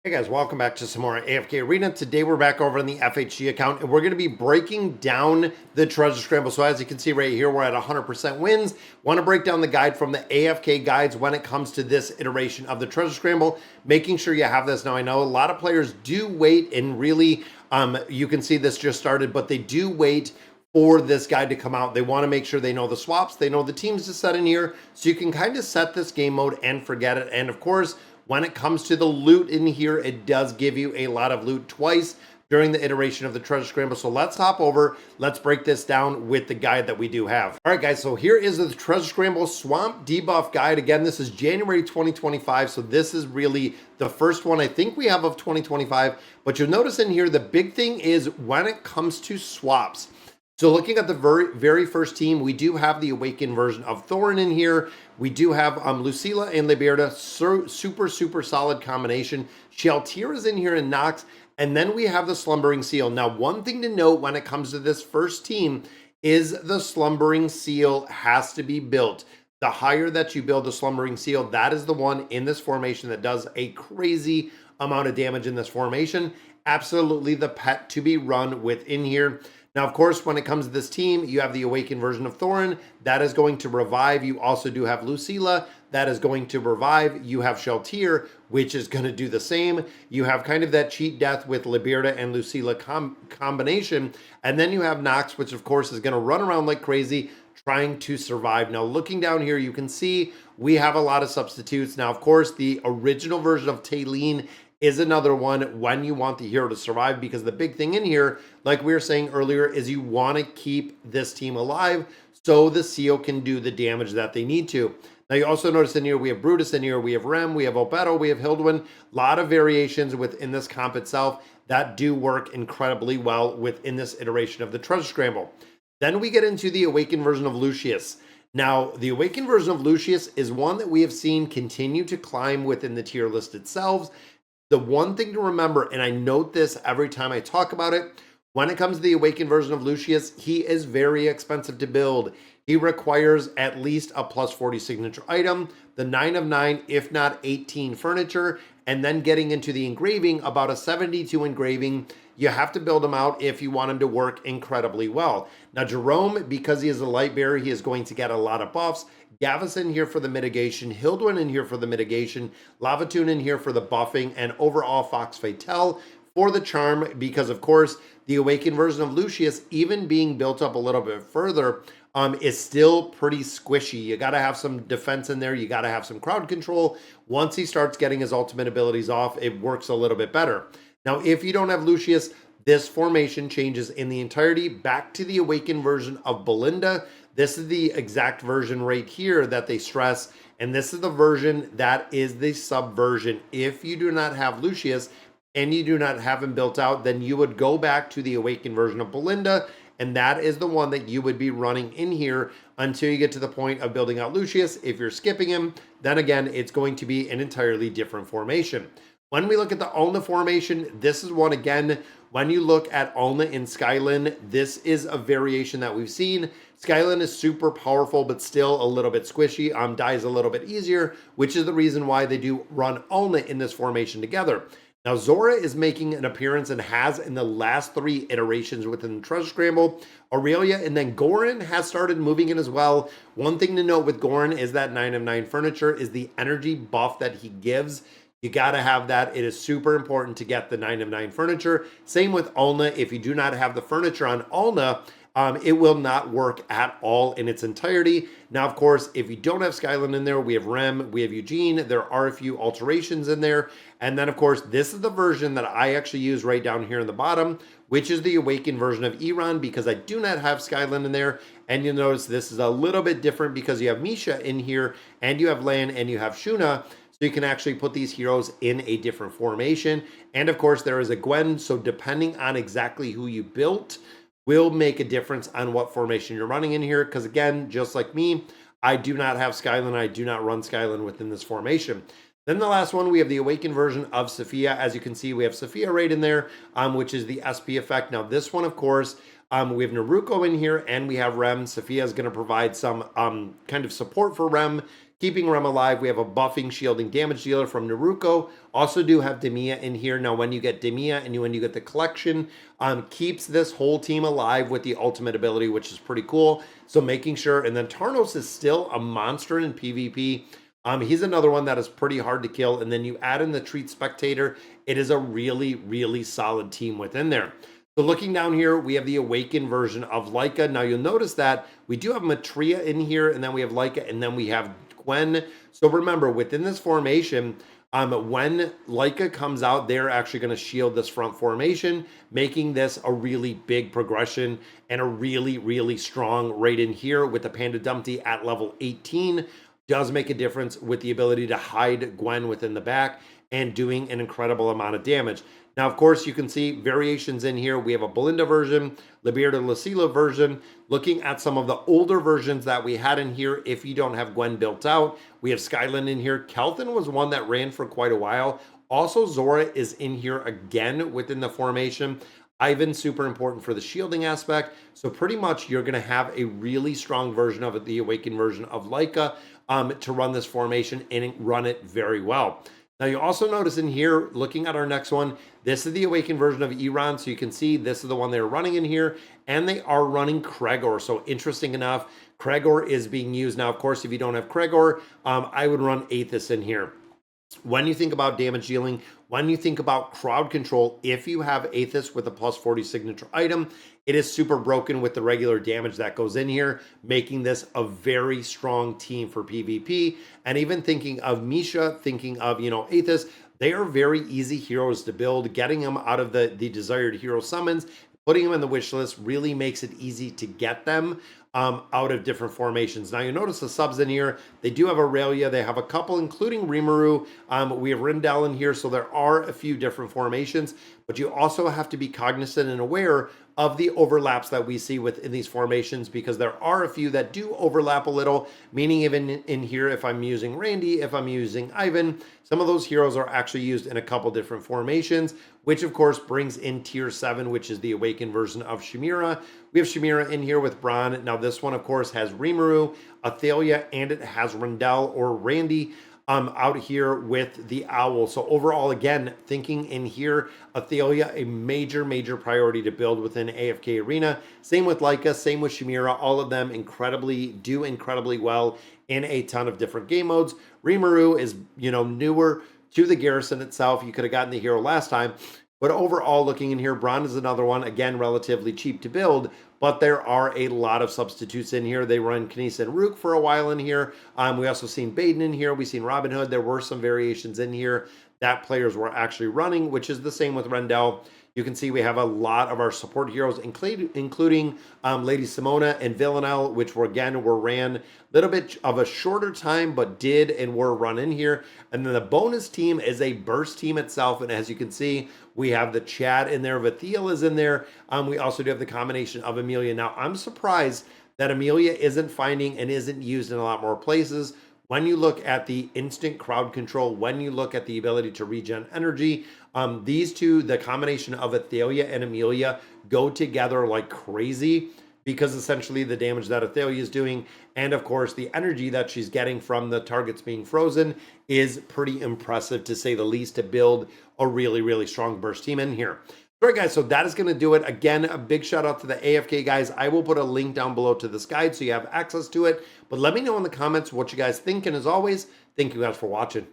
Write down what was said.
Hey guys, welcome back to some more AFK Arena. Today we're back over on the FHG account and we're going to be breaking down the treasure scramble. So as you can see right here, we're at 100% wins. Want to break down the guide from the AFK guides when it comes to this iteration of the treasure scramble, making sure you have this. Now I know a lot of players do wait and really, you can see this just started, but they do wait for this guide to come out. They want to make sure they know the swaps, they know the teams to set in here, so you can kind of set this game mode and forget it. And of course, when it comes to the loot in here, it does give you a lot of loot twice during the iteration of the treasure scramble. So let's hop over, let's break this down with the guide that we do have. All right, guys, so here is the treasure scramble swamp debuff guide. Again, this is January 2025, so this is really the first one I think we have of 2025. But you'll notice in here, the big thing is when it comes to swaps. So looking at the very first team, we do have the Awakened version of Thorin in here. We do have Lucilla and Liberta, super solid combination. Shaltir is in here and Nox, and then we have the Slumbering Seal. Now, one thing to note when it comes to this first team is the Slumbering Seal has to be built. The higher that you build the Slumbering Seal, that is the one in this formation that does a crazy amount of damage in this formation. Absolutely the pet to be run within here. Now, of course, when it comes to this team, you have the Awakened version of Thorin. That is going to revive. You also do have Lucilla. That is going to revive. You have Shaltir, which is going to do the same. You have kind of that cheat death with Liberta and Lucilla combination. And then you have Nox, which, of course, is going to run around like crazy, trying to survive. Now, looking down here, you can see we have a lot of substitutes. Now, of course, the original version of Taylene is another one when you want the hero to survive, because the big thing in here, like we were saying earlier, is you want to keep this team alive so the seal can do the damage that they need to. Now, you also notice in here, we have Brutus in here, we have Rem, we have Obeto, we have Hilduin. A lot of variations within this comp itself that do work incredibly well within this iteration of the treasure scramble. Then we get into the Awakened version of Lucius. Now, the Awakened version of Lucius is one that we have seen continue to climb within the tier list itself. The one thing to remember, and I note this every time I talk about it, when it comes to the Awakened version of Lucius, he is very expensive to build. He requires at least a plus 40 signature item, the 9 of 9, if not 18 furniture, and then getting into the engraving, about a 72 engraving. You have to build him out if you want him to work incredibly well. Now, Jerome, because he is a light bearer, he is going to get a lot of buffs. Gavus in here for the mitigation, Hilduin in here for the mitigation, Lavatoon in here for the buffing, and overall Fox Fatale for the charm, because of course the Awakened version of Lucius, even being built up a little bit further, is still pretty squishy. You got to have some defense in there. You got to have some crowd control. Once he starts getting his ultimate abilities off, it works a little bit better. Now, if you don't have Lucius, this formation changes in the entirety back to the Awakened version of Belinda. This is the exact version right here that they stress, and this is the version that is the subversion. If you do not have Lucius and you do not have him built out, then you would go back to the Awakened version of Belinda, and that is the one that you would be running in here until you get to the point of building out Lucius. If you're skipping him, then again, it's going to be an entirely different formation. When we look at the Alna formation, this is one, again, when you look at Alna in Skylin, this is a variation that we've seen. Skylin is super powerful, but still a little bit squishy. Dies a little bit easier, which is the reason why they do run Alna in this formation together. Now, Zora is making an appearance and has in the last 3 iterations within the treasure scramble. Aurelia and then Goran has started moving in as well. One thing to note with Goran is that 9 of 9 furniture is the energy buff that he gives. You got to have that. It is super important to get the 9 of 9 furniture. Same with Alna. If you do not have the furniture on Alna, it will not work at all in its entirety. Now, of course, if you don't have Skylin in there, we have Rem, we have Eugene. There are a few alterations in there. And then, of course, this is the version that I actually use right down here in the bottom, which is the Awakened version of Eironn, because I do not have Skylin in there. And you'll notice this is a little bit different because you have Misha in here, and you have Lan, and you have Shuna. So you can actually put these heroes in a different formation. And of course, there is a Gwen. So depending on exactly who you built will make a difference on what formation you're running in here. Because again, just like me, I do not have Skylin. I do not run Skylin within this formation. Then the last one, we have the Awakened version of Safiya. As you can see, we have Safiya right in there, which is the SP effect. Now this one, of course, we have Naruko in here and we have Rem. Safiya is going to provide some kind of support for Rem, keeping Rem alive. We have a buffing, shielding, damage dealer from Naruko. Also do have Demiya in here. Now, when you get Demiya and when you get the collection, keeps this whole team alive with the ultimate ability, which is pretty cool. So making sure, and then Tarnos is still a monster in PvP. He's another one that is pretty hard to kill. And then you add in the Treat Spectator. It is a really, really solid team within there. So looking down here, we have the Awakened version of Leica. Now you'll notice that we do have Matria in here, and then we have Leica, and then we have Gwen. So remember, within this formation, when Leica comes out, they're actually going to shield this front formation, making this a really big progression and a really, really strong right in here with the Panda Dumpty at level 18. Does make a difference with the ability to hide Gwen within the back and doing an incredible amount of damage. Now, of course, you can see variations in here. We have a Belinda version, Liberta Lucila version. Looking at some of the older versions that we had in here, if you don't have Gwen built out, we have Skyland in here. Kelton was one that ran for quite a while. Also, Zora is in here again within the formation. Ivan, super important for the shielding aspect. So pretty much you're going to have a really strong version of it, the Awakened version of Leica, to run this formation and run it very well. Now, you also notice in here, looking at our next one, this is the Awakened version of Eironn. So you can see this is the one they're running in here, and they are running Kregor. So interesting enough, Kregor is being used. Now, of course, if you don't have Kregor, I would run Aethys in here. When you think about damage dealing, when you think about crowd control, if you have Aethys with a plus 40 signature item, it is super broken with the regular damage that goes in here, making this a very strong team for PvP. And even thinking of Misha, thinking of, Aethys, they are very easy heroes to build. Getting them out of the desired hero summons, putting them in the wish list really makes it easy to get them out of different formations. Now, you notice the subs in here. They do have Aurelia. They have a couple, including Rimuru. We have Rindel in here, so there are a few different formations, but you also have to be cognizant and aware of the overlaps that we see within these formations, because there are a few that do overlap a little, meaning even in here, if I'm using Randy, if I'm using Ivan, some of those heroes are actually used in a couple different formations, which of course brings in tier 7, which is the Awakened version of Shamira. We have Shamira in here with Bron. Now this one, of course, has Rimuru, Athalia, and it has Rindel or Randy out here with the Owl. So overall, again, thinking in here, Athalia, a major, major priority to build within AFK Arena. Same with Leica, same with Shamira. All of them do incredibly well in a ton of different game modes. Rimuru is, newer to the garrison itself. You could have gotten the hero last time. But overall, looking in here, Bron is another one, again, relatively cheap to build, but there are a lot of substitutes in here. They run Knis and Rook for a while in here. We also seen Baden in here. We've seen Robin Hood. There were some variations in here that players were actually running, which is the same with Rendell. You can see we have a lot of our support heroes, including Lady Simona and Villanelle, which were ran a little bit of a shorter time, but did and were run in here. And then the bonus team is a burst team itself. And as you can see, we have the Chad in there. Vathiel is in there. We also do have the combination of Amelia. Now, I'm surprised that Amelia isn't finding and isn't used in a lot more places. When you look at the instant crowd control, when you look at the ability to regen energy, these two, the combination of Athalia and Amelia, go together like crazy, because essentially the damage that Athalia is doing, and of course the energy that she's getting from the targets being frozen, is pretty impressive to say the least, to build a really, really strong burst team in here. All right, guys, so that is going to do it. Again, a big shout out to the AFK guys. I will put a link down below to this guide so you have access to it. But let me know in the comments what you guys think. And as always, thank you guys for watching.